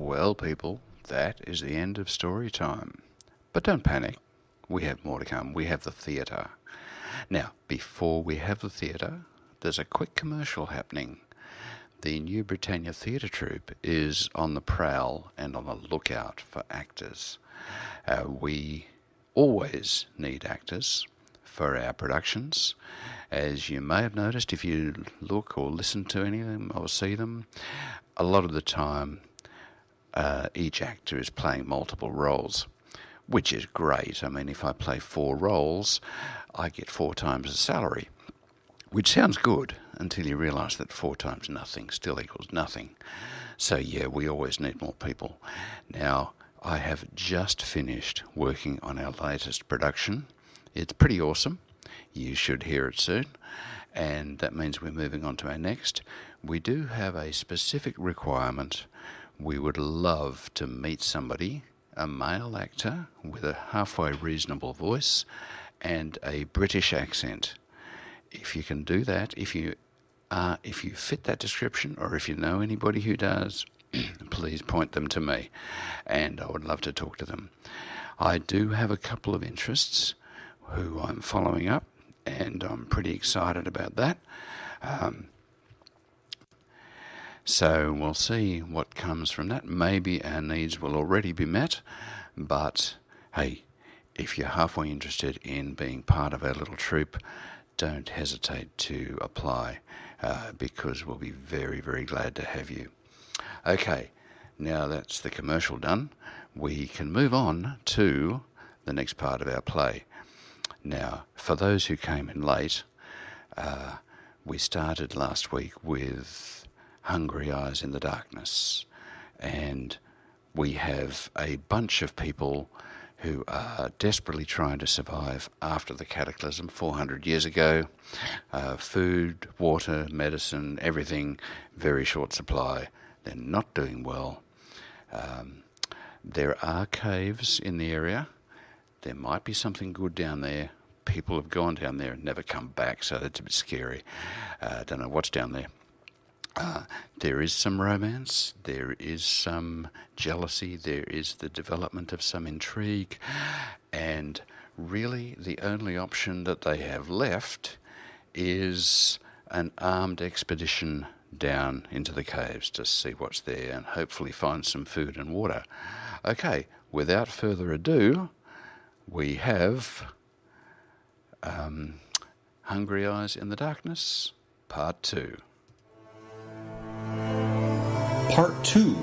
Well, people, that is the end of story time. But don't panic. We have more to come. We have the theatre. Now, before we have the theatre, there's a quick commercial happening. The New Britannia Theatre Troupe is on the prowl and on the lookout for actors. We always need actors for our productions. As you may have noticed, if you look or listen to any of them or see them, a lot of the time each actor is playing multiple roles, which is great. I mean, if I play 4 roles, I get 4 times the salary, which sounds good until you realise that 4 times nothing still equals nothing. So yeah, we always need more people. Now, I have just finished working on our latest production. It's pretty awesome. You should hear it soon. And that means we're moving on to our next. We do have a specific requirement. We would love to meet somebody, a male actor with a halfway reasonable voice and a British accent. If you can do that, if you fit that description, or if you know anybody who does, please point them to me, and I would love to talk to them. I do have a couple of interests who I'm following up, and I'm pretty excited about that. So we'll see what comes from that. Maybe our needs will already be met, but hey, if you're halfway interested in being part of our little troupe, don't hesitate to apply, because we'll be very, very glad to have you. Okay, now that's the commercial done. We can move on to the next part of our play. Now, for those who came in late, we started last week with Hungry Eyes in the Darkness, and we have a bunch of people who are desperately trying to survive after the cataclysm 400 years ago. Food, water, medicine, everything, very short supply. They're not doing well. There are caves in the area. There might be something good down there. People have gone down there and never come back, so that's a bit scary. Don't know what's down there. There is some romance, there is some jealousy, there is the development of some intrigue, and really the only option that they have left is an armed expedition down into the caves to see what's there and hopefully find some food and water. Okay, without further ado, we have Hungry Eyes in the Darkness, Part 2. Part 2,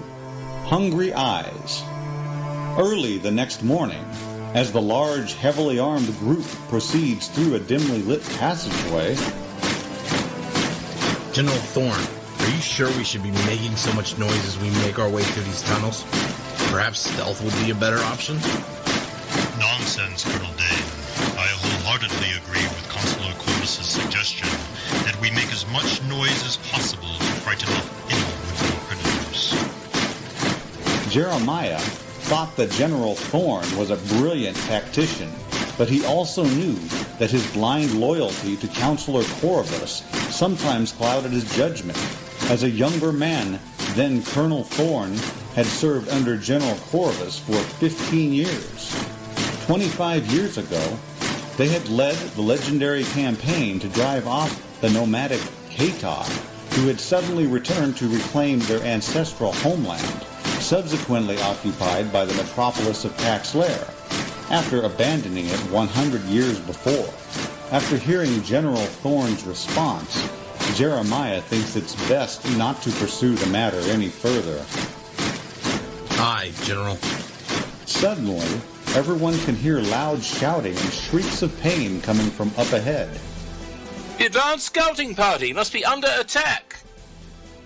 Hungry Eyes. Early the next morning, as the large, heavily armed group proceeds through a dimly lit passageway... General Thorne, are you sure we should be making so much noise as we make our way through these tunnels? Perhaps stealth would be a better option? Nonsense, Colonel Dane. I wholeheartedly agree with Consular Corvus's suggestion that we make as much noise as possible to frighten off any would-be predators. Jeremiah thought that General Thorne was a brilliant tactician, but he also knew that his blind loyalty to Counselor Corvus sometimes clouded his judgment. As a younger man, then Colonel Thorne had served under General Corvus for 15 years. 25 years ago, they had led the legendary campaign to drive off the nomadic Katar, who had suddenly returned to reclaim their ancestral homeland, subsequently occupied by the metropolis of Taxlair, after abandoning it 100 years before. After hearing General Thorne's response, Jeremiah thinks it's best not to pursue the matter any further. Aye, General. Suddenly, everyone can hear loud shouting and shrieks of pain coming from up ahead. The advanced scouting party must be under attack.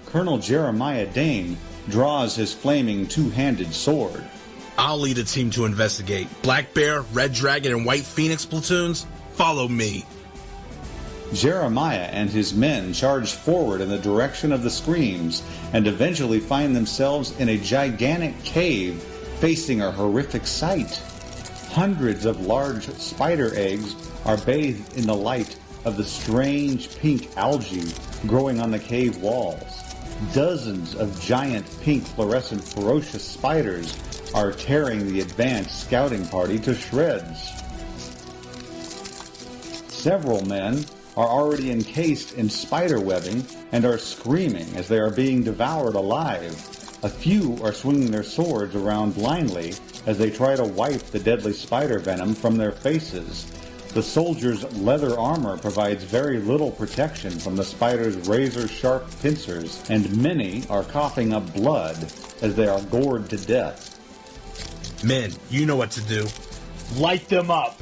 Colonel Jeremiah Dane draws his flaming two-handed sword. I'll lead a team to investigate. Black Bear, Red Dragon, and White Phoenix platoons, follow me. Jeremiah and his men charge forward in the direction of the screams and eventually find themselves in a gigantic cave facing a horrific sight. Hundreds of large spider eggs are bathed in the light of the strange pink algae growing on the cave walls. Dozens of giant pink fluorescent ferocious spiders are tearing the advanced scouting party to shreds. Several men are already encased in spider webbing and are screaming as they are being devoured alive. A few are swinging their swords around blindly as they try to wipe the deadly spider venom from their faces. The soldiers' leather armor provides very little protection from the spider's razor-sharp pincers, and many are coughing up blood as they are gored to death. Men, you know what to do. Light them up!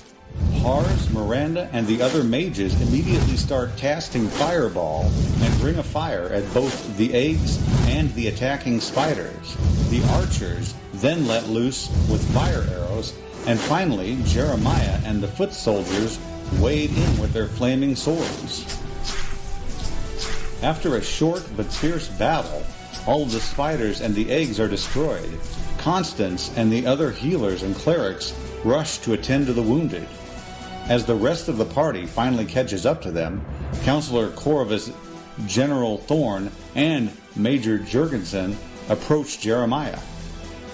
Hars, Miranda, and the other mages immediately start casting Fireball and bring a fire at both the eggs and the attacking spiders. The archers then let loose with fire arrows, and finally Jeremiah and the foot soldiers wade in with their flaming swords. After a short but fierce battle, all of the spiders and the eggs are destroyed. Constance and the other healers and clerics rush to attend to the wounded. As the rest of the party finally catches up to them, Counselor Corvus, General Thorn, and Major Jurgensen approach Jeremiah.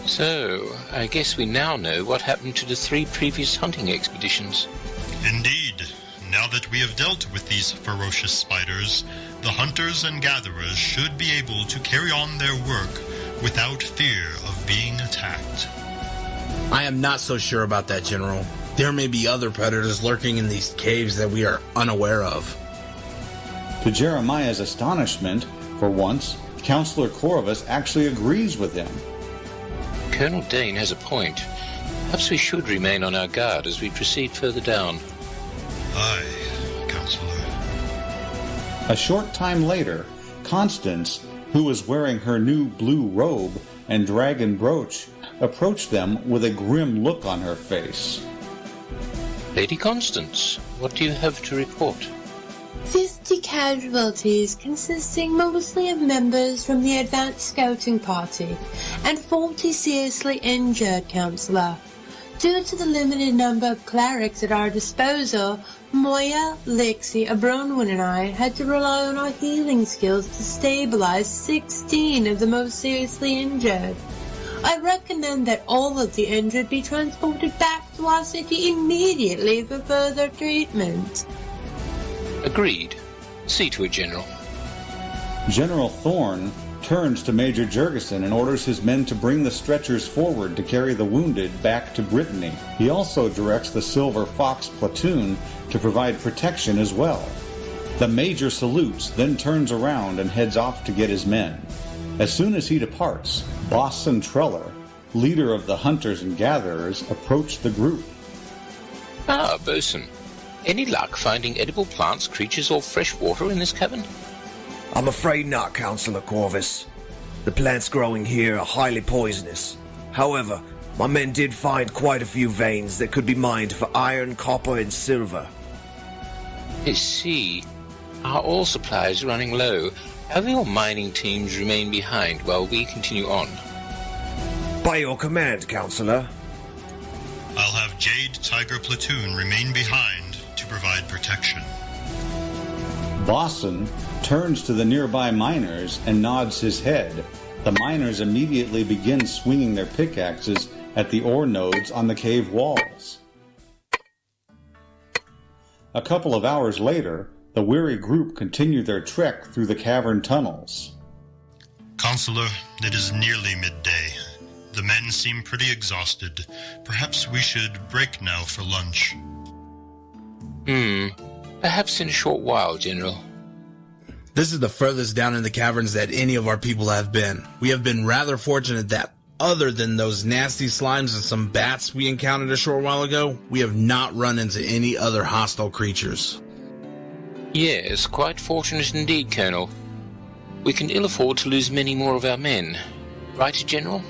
So, I guess we now know what happened to the 3 previous hunting expeditions. Indeed. Now that we have dealt with these ferocious spiders, the hunters and gatherers should be able to carry on their work without fear of being attacked. I am not so sure about that, General. There may be other predators lurking in these caves that we are unaware of. To Jeremiah's astonishment, for once, Counselor Corvus actually agrees with him. Colonel Dane has a point. Perhaps we should remain on our guard as we proceed further down. Aye, Counselor. A short time later, Constance, who was wearing her new blue robe and dragon brooch, approached them with a grim look on her face. Lady Constance, what do you have to report? 50 casualties consisting mostly of members from the advanced scouting party, and 40 seriously injured, Counselor. Due to the limited number of clerics at our disposal, Moya, Lixie, Bronwyn, and I had to rely on our healing skills to stabilize 16 of the most seriously injured. I recommend that all of the injured be transported back to our city immediately for further treatment. Agreed. See to it, General. General Thorn turns to Major Jurgensen and orders his men to bring the stretchers forward to carry the wounded back to Brittany. He also directs the Silver Fox platoon to provide protection as well. The Major salutes, then turns around and heads off to get his men. As soon as he departs, Boston Treller, leader of the hunters and gatherers, approached the group. Ah, Bosun. Any luck finding edible plants, creatures, or fresh water in this cavern? I'm afraid not, Counselor Corvus. The plants growing here are highly poisonous. However, my men did find quite a few veins that could be mined for iron, copper, and silver. I see. Our ore supply is running low. Have your mining teams remain behind while we continue on? By your command, Counselor. I'll have Jade Tiger Platoon remain behind to provide protection. Boston turns to the nearby miners and nods his head. The miners immediately begin swinging their pickaxes at the ore nodes on the cave walls. A couple of hours later, the weary group continue their trek through the cavern tunnels. Counselor, it is nearly midday. The men seem pretty exhausted. Perhaps we should break now for lunch. Perhaps in a short while, General. This is the furthest down in the caverns that any of our people have been. We have been rather fortunate that, other than those nasty slimes and some bats we encountered a short while ago, we have not run into any other hostile creatures. Yes, quite fortunate indeed, Colonel. We can ill afford to lose many more of our men. Right, General?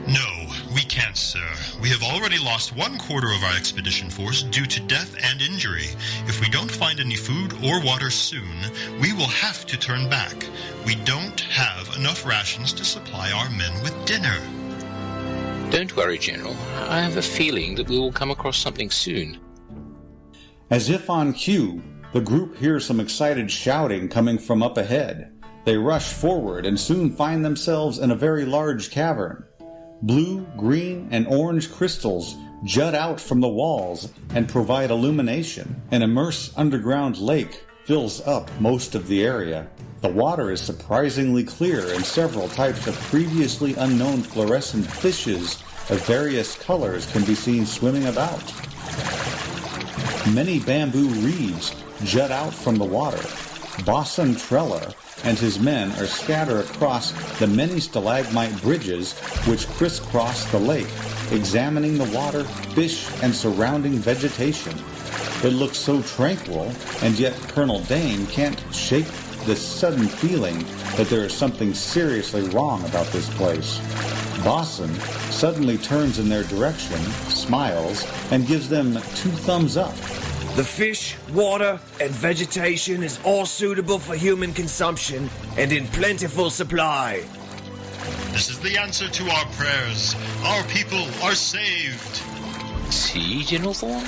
No, we can't, sir. We have already lost 1/4 of our expedition force due to death and injury. If we don't find any food or water soon, we will have to turn back. We don't have enough rations to supply our men with dinner. Don't worry, General. I have a feeling that we will come across something soon. As if on cue, the group hears some excited shouting coming from up ahead. They rush forward and soon find themselves in a very large cavern. Blue, green, and orange crystals jut out from the walls and provide illumination. An immense underground lake fills up most of the area. The water is surprisingly clear, and several types of previously unknown fluorescent fishes of various colors can be seen swimming about. Many bamboo reeds jut out from the water. Bosun Treller and his men are scattered across the many stalagmite bridges which crisscross the lake, examining the water, fish, and surrounding vegetation. It looks so tranquil, and yet Colonel Dane can't shake this sudden feeling that there is something seriously wrong about this place. Bosun suddenly turns in their direction, smiles, and gives them 2 thumbs up. The fish, water, and vegetation is all suitable for human consumption and in plentiful supply. This is the answer to our prayers. Our people are saved. See, General Thorne?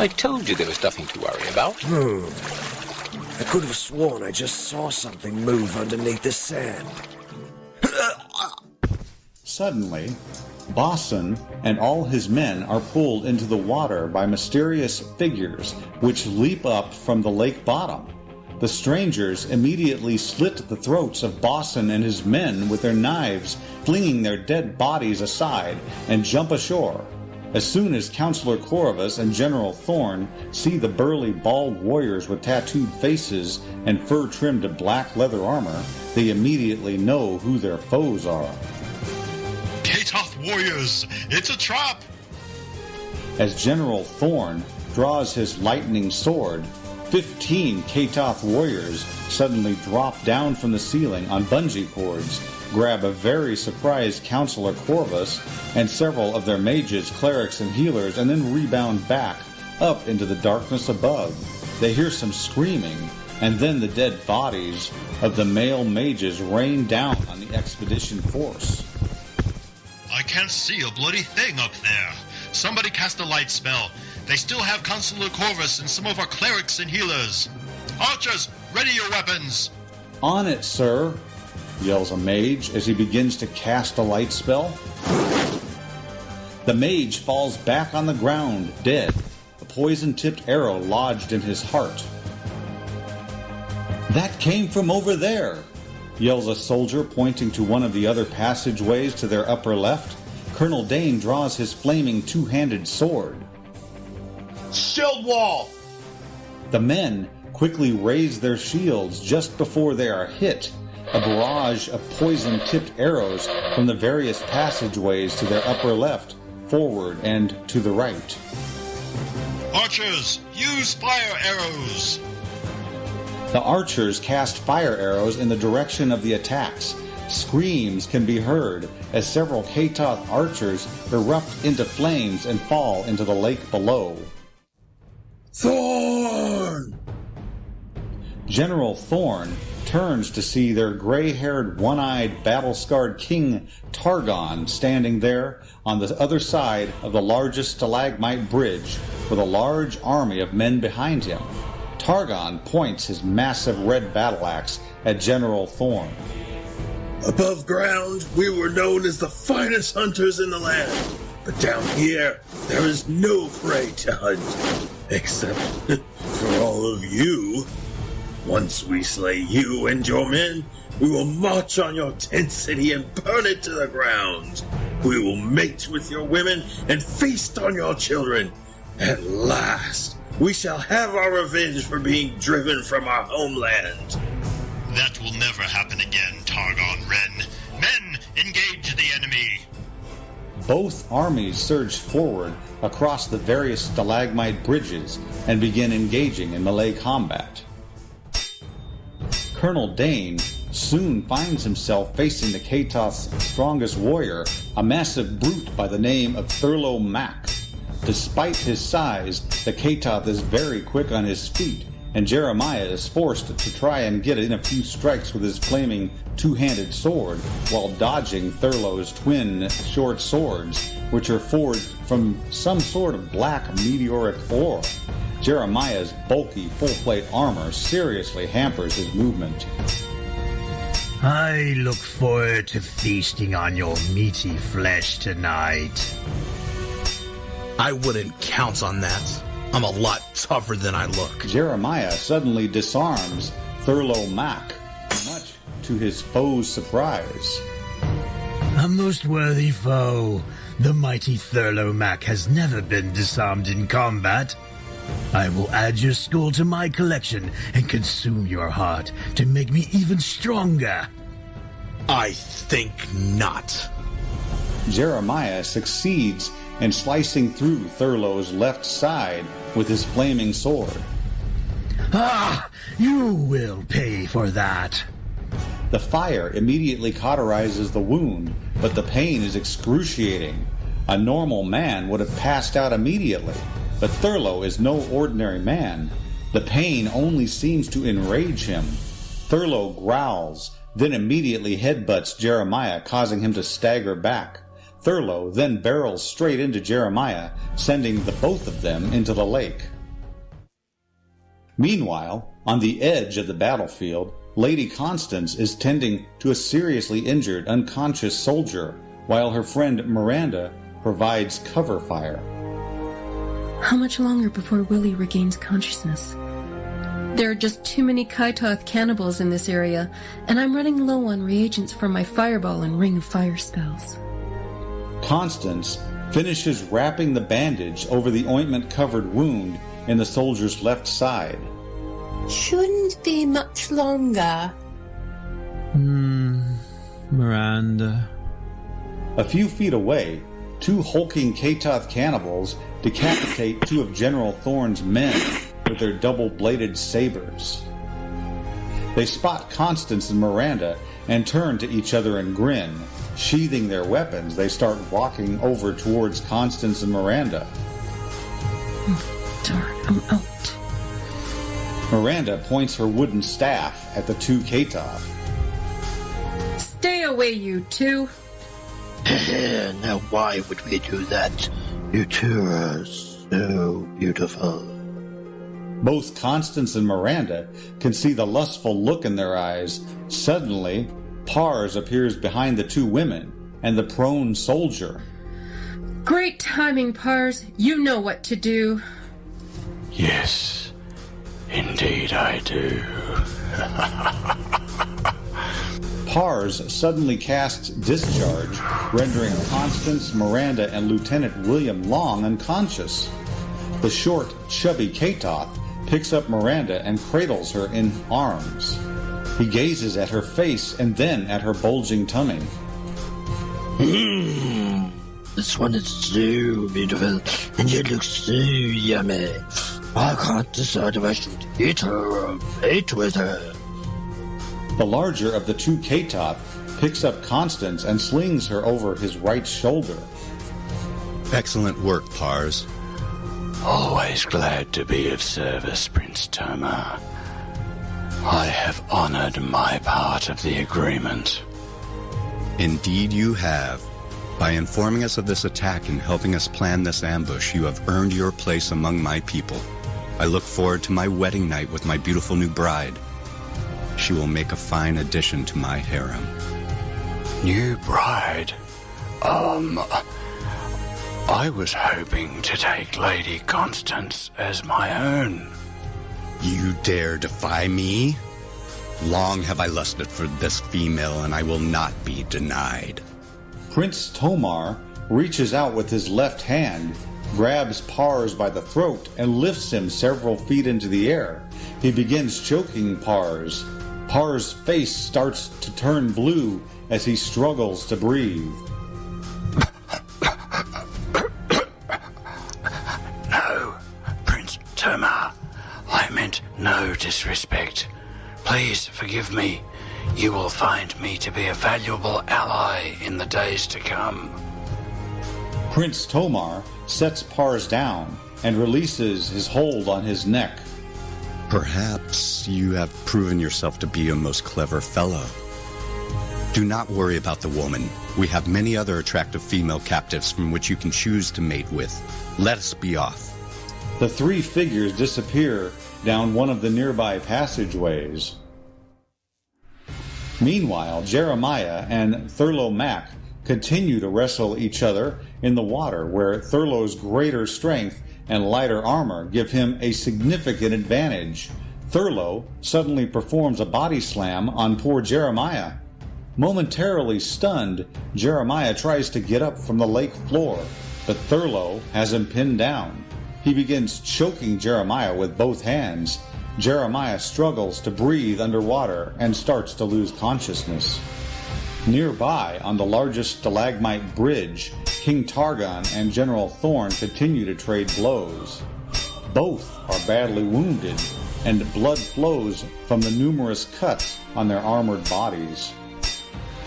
I told you there was nothing to worry about. I could have sworn I just saw something move underneath the sand. Suddenly, Bosun and all his men are pulled into the water by mysterious figures which leap up from the lake bottom. The strangers immediately slit the throats of Bosun and his men with their knives, flinging their dead bodies aside, and jump ashore. As soon as Counselor Corvus and General Thorne see the burly, bald warriors with tattooed faces and fur-trimmed black leather armor, they immediately know who their foes are. Katoth warriors, it's a trap! As General Thorne draws his lightning sword, 15 Katoth warriors suddenly drop down from the ceiling on bungee cords, grab a very surprised Counselor Corvus and several of their mages, clerics, and healers, and then rebound back up into the darkness above. They hear some screaming, and then the dead bodies of the male mages rain down on the expedition force. I can't see a bloody thing up there. Somebody cast a light spell. They still have Consular Corvus and some of our clerics and healers. Archers, ready your weapons! On it, sir, yells a mage as he begins to cast a light spell. The mage falls back on the ground, dead, a poison-tipped arrow lodged in his heart. That came from over there, yells a soldier, pointing to one of the other passageways to their upper left. Colonel Dane draws his flaming 2-handed sword. Shield wall! The men quickly raise their shields just before they are hit. A barrage of poison-tipped arrows from the various passageways to their upper left, forward, and to the right. Archers, use fire arrows! The archers cast fire arrows in the direction of the attacks. Screams can be heard as several Katoth archers erupt into flames and fall into the lake below. Thorne! General Thorne turns to see their gray-haired, one-eyed, battle-scarred king Targon standing there on the other side of the largest stalagmite bridge with a large army of men behind him. Targon points his massive red battle axe at General Thorne. Above ground, we were known as the finest hunters in the land. But down here, there is no prey to hunt. Except for all of you. Once we slay you and your men, we will march on your tent city and burn it to the ground. We will mate with your women and feast on your children. At last, we shall have our revenge for being driven from our homeland. That will never happen again, Targon Wren. Men, engage the enemy! Both armies surge forward across the various stalagmite bridges and begin engaging in melee combat. Colonel Dane soon finds himself facing the Katoth's strongest warrior, a massive brute by the name of Thurlow Mack. Despite his size, the Katoth is very quick on his feet, and Jeremiah is forced to try and get in a few strikes with his flaming 2-handed sword while dodging Thurlow's twin short swords, which are forged from some sort of black meteoric ore. Jeremiah's bulky full-plate armor seriously hampers his movement. I look forward to feasting on your meaty flesh tonight. I wouldn't count on that. I'm a lot tougher than I look. Jeremiah suddenly disarms Thurlow Mack, much to his foe's surprise. A most worthy foe. The mighty Thurlow Mack has never been disarmed in combat. I will add your skull to my collection and consume your heart to make me even stronger. I think not. Jeremiah succeeds in slicing through Thurlow's left side with his flaming sword. Ah! You will pay for that. The fire immediately cauterizes the wound, but the pain is excruciating. A normal man would have passed out immediately, but Thurlow is no ordinary man. The pain only seems to enrage him. Thurlow growls, then immediately headbutts Jeremiah, causing him to stagger back. Thurlow then barrels straight into Jeremiah, sending the both of them into the lake. Meanwhile, on the edge of the battlefield, Lady Constance is tending to a seriously injured, unconscious soldier, while her friend Miranda provides cover fire. How much longer before Willie regains consciousness? There are just too many Kaitoth cannibals in this area, and I'm running low on reagents for my fireball and ring of fire spells. Constance finishes wrapping the bandage over the ointment-covered wound in the soldier's left side. Shouldn't be much longer. Miranda. A few feet away, two hulking Kaitoth cannibals decapitate two of General Thorne's men with their double-bladed sabers. They spot Constance and Miranda and turn to each other and grin. Sheathing their weapons, they start walking over towards Constance and Miranda. Darn, I'm out. Miranda points her wooden staff at the two Kaitoth. Stay away, you two. Now why would we do that? You two are so beautiful. Both Constance and Miranda can see the lustful look in their eyes. Suddenly, Pars appears behind the two women and the prone soldier. Great timing, Pars. You know what to do. Yes, indeed I do. Pars suddenly casts Discharge, rendering Constance, Miranda, and Lieutenant William Long unconscious. The short, chubby Kaitoth picks up Miranda and cradles her in arms. He gazes at her face and then at her bulging tummy. This one is so beautiful, and yet looks so yummy. I can't decide if I should eat her or mate with her. The larger of the two Kaitoth picks up Constance and slings her over his right shoulder. Excellent work, Pars. Always glad to be of service, Prince Tomar. I have honored my part of the agreement. Indeed you have. By informing us of this attack and helping us plan this ambush, you have earned your place among my people. I look forward to my wedding night with my beautiful new bride. She will make a fine addition to my harem. New bride? I was hoping to take Lady Constance as my own. You dare defy me? Long have I lusted for this female, and I will not be denied. Prince Tomar reaches out with his left hand, grabs Pars by the throat, and lifts him several feet into the air. He begins choking Pars. Pars' face starts to turn blue as he struggles to breathe. No, Prince Tomar. I meant no disrespect. Please forgive me. You will find me to be a valuable ally in the days to come. Prince Tomar sets Pars down and releases his hold on his neck. Perhaps you have proven yourself to be a most clever fellow. Do not worry about the woman. We have many other attractive female captives from which you can choose to mate with. Let us be off. The three figures disappear down one of the nearby passageways. Meanwhile, Jeremiah and Thurlow Mac continue to wrestle each other in the water, where Thurlow's greater strength and lighter armor give him a significant advantage. Thurlow suddenly performs a body slam on poor Jeremiah. Momentarily stunned, Jeremiah tries to get up from the lake floor, but Thurlow has him pinned down. He begins choking Jeremiah with both hands. Jeremiah struggles to breathe underwater and starts to lose consciousness. Nearby, on the largest stalagmite bridge, King Targon and General Thorn continue to trade blows. Both are badly wounded, and blood flows from the numerous cuts on their armored bodies.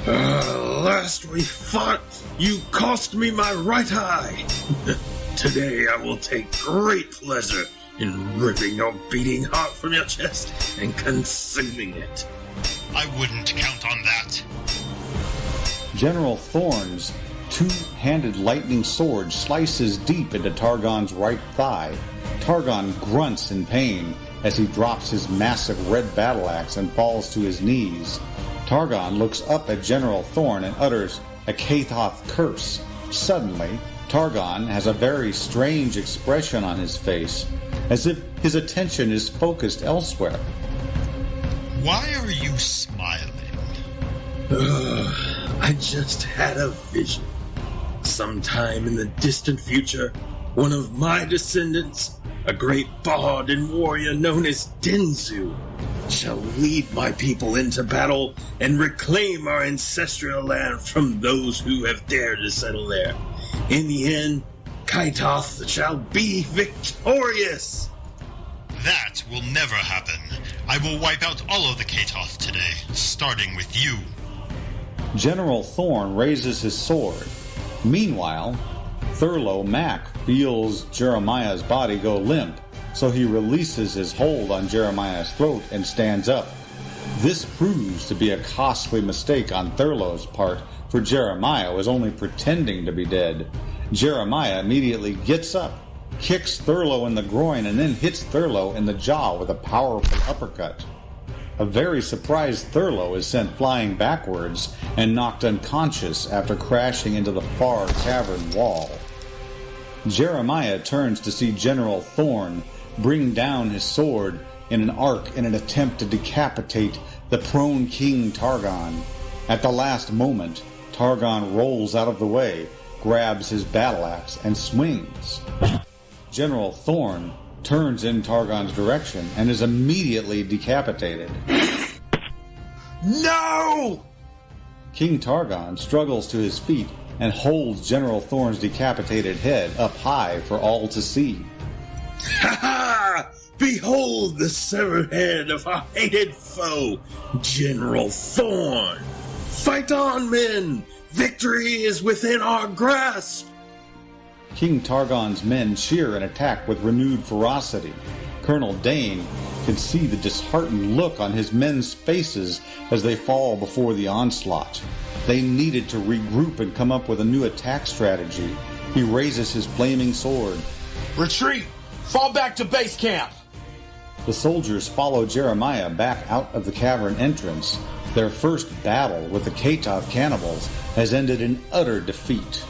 Last we fought, you cost me my right eye. Today I will take great pleasure in ripping your beating heart from your chest and consuming it. I wouldn't count on that. General Thorn's two-handed lightning sword slices deep into Targon's right thigh. Targon grunts in pain as he drops his massive red battle axe and falls to his knees. Targon looks up at General Thorn and utters a Kathoth curse. Suddenly, Targon has a very strange expression on his face, as if his attention is focused elsewhere. Why are you smiling? I just had a vision. Sometime in the distant future, one of my descendants, a great bard and warrior known as Denzu, shall lead my people into battle and reclaim our ancestral land from those who have dared to settle there. In the end, Kaitoth shall be victorious! That will never happen. I will wipe out all of the Kaitoth today, starting with you. General Thorn raises his sword. Meanwhile, Thurlow Mac feels Jeremiah's body go limp, so he releases his hold on Jeremiah's throat and stands up. This proves to be a costly mistake on Thurlow's part, for Jeremiah was only pretending to be dead. Jeremiah immediately gets up, kicks Thurlow in the groin, and then hits Thurlow in the jaw with a powerful uppercut. A very surprised Thurlow is sent flying backwards and knocked unconscious after crashing into the far cavern wall. Jeremiah turns to see General Thorn bring down his sword in an arc in an attempt to decapitate the prone King Targon. At the last moment, Targon rolls out of the way, grabs his battle axe, and swings. General Thorn turns in Targon's direction and is immediately decapitated. No! King Targon struggles to his feet and holds General Thorn's decapitated head up high for all to see. Ha ha! Behold the severed head of our hated foe, General Thorn! Fight on, men! Victory is within our grasp! King Targon's men cheer and attack with renewed ferocity. Colonel Dane can see the disheartened look on his men's faces as they fall before the onslaught. They needed to regroup and come up with a new attack strategy. He raises his flaming sword. Retreat! Fall back to base camp! The soldiers follow Jeremiah back out of the cavern entrance. Their first battle with the Kathoth cannibals has ended in utter defeat.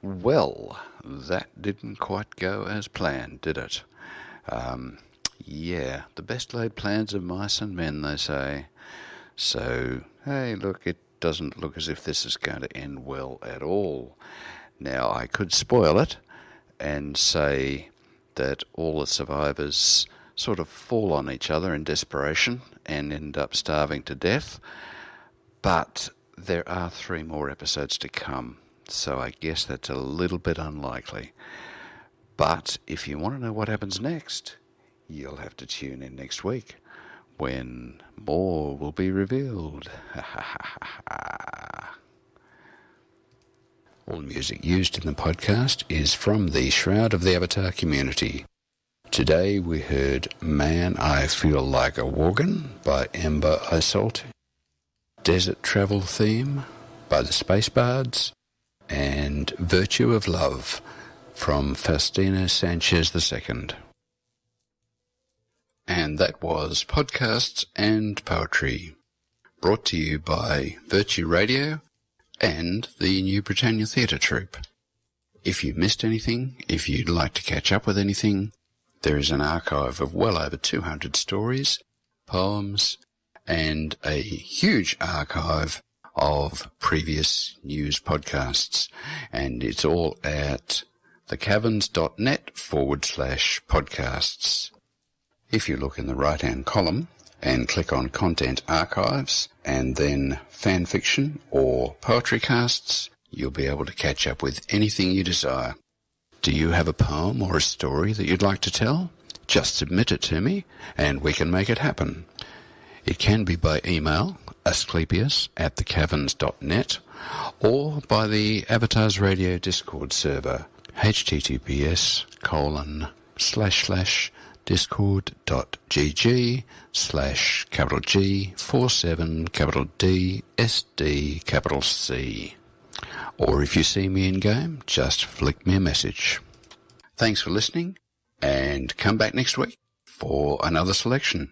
Well, that didn't quite go as planned, did it? Yeah, the best laid plans of mice and men, they say. So, hey, look, it doesn't look as if this is going to end well at all. Now, I could spoil it and say that all the survivors sort of fall on each other in desperation and end up starving to death, but there are 3 more episodes to come, so I guess that's a little bit unlikely. But if you want to know what happens next, you'll have to tune in next week when more will be revealed. All music used in the podcast is from the Shroud of the Avatar community. Today we heard Man I Feel Like a Worgen by Ember Isolt, Desert Travel Theme by the Space Bards, and Virtue of Love from Faustino Sanchez II. And that was Podcasts and Poetry, brought to you by Virtue Radio and the New Britannia Theatre Troupe. If you missed anything, if you'd like to catch up with anything, there is an archive of well over 200 stories, poems, and a huge archive of previous news podcasts. And it's all at thecaverns.net/podcasts. If you look in the right-hand column and click on Content Archives and then Fan Fiction or Poetry Casts, you'll be able to catch up with anything you desire. Do you have a poem or a story that you'd like to tell? Just submit it to me and we can make it happen. It can be by email, asclepius@thecaverns.net, or by the Avatars Radio Discord server, https://discord.gg/G47D SD C. Or if you see me in game, just flick me a message. Thanks for listening, and come back next week for another selection.